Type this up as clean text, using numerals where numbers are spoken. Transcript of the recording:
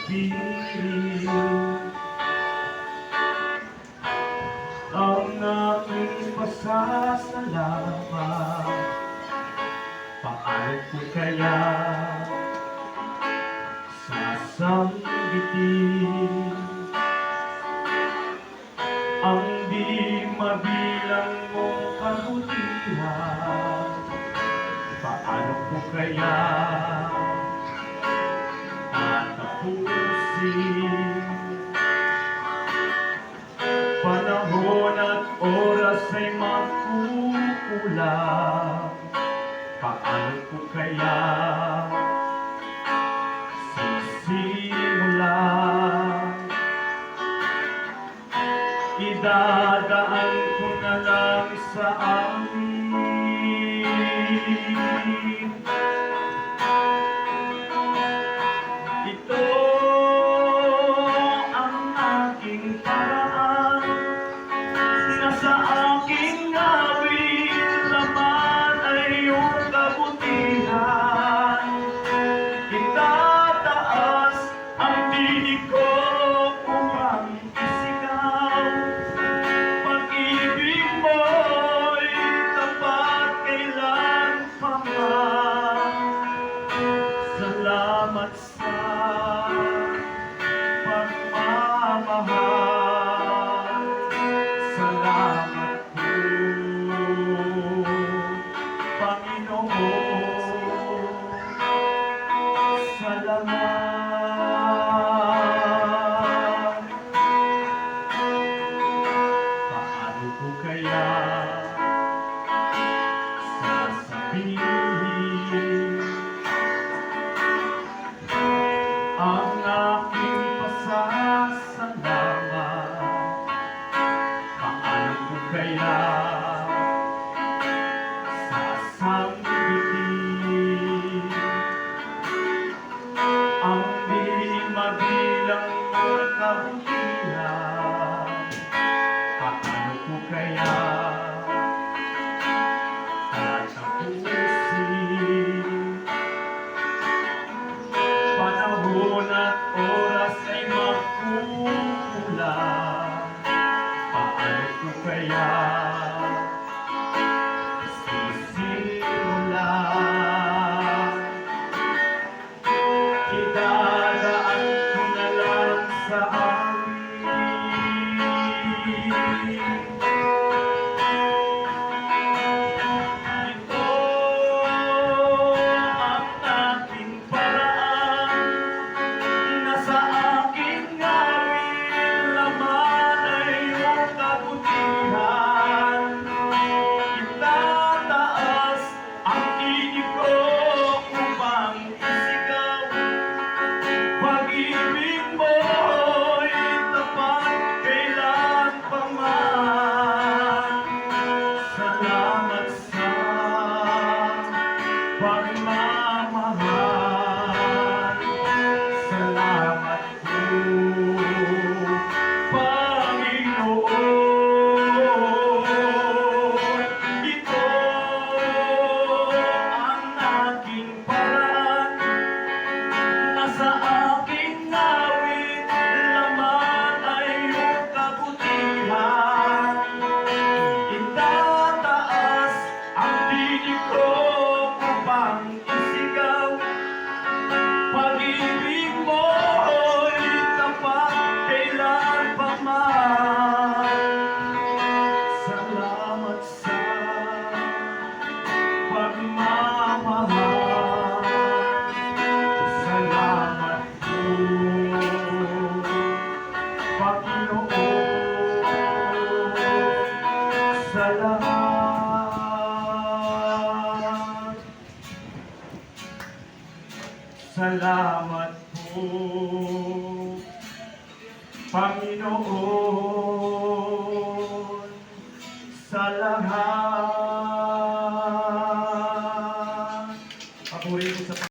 pag-ibig ang aking pasasalamat. Paano ko kaya sasanggitin ang di mabilang mong kabutihan? Paano ko kaya tatapusin? Panahon at oras ay magkukulang. Paano ko kaya sisimulan? Idadaan ko na lang sa amin. Ito ang aking paraan, nasa aking gawin naman ay iyong kabutihan. Itataas ang tinig ko upang isigaw, pag-ibig mo'y tapat kailan pa man. Salamat sa pagmamahal, salamat po, Panginoon. Salamat. Paano ko kaya sasabihin ang aking pasasalamat? Paano ko kaya sasanggitin ang di mabilang mong kabutihan? Paano ko kaya tatapusin? Panahon at oras ay magkukulang. Paano ko kaya sisimulan? Idadaan ko na lang sa amin. Ito ang aking paraan, nasa aking gawin laman ay iyong kabutihan. Itataas ang tinig ko upang isigaw, pag-ibig mo'y tapat kailan pa man. Salamat sa pagmamahal, salamat po, Panginoon. Ito ang aking paraan, nasa aking gawin laman ay iyong kabutihan. Itataas ang tinig ko upang isigaw, pag-ibig mo'y tapat kailan pa man. Salamat sa pagmamahal, salamat po, Panginoon. Salamat. Salamat po, Panginoon.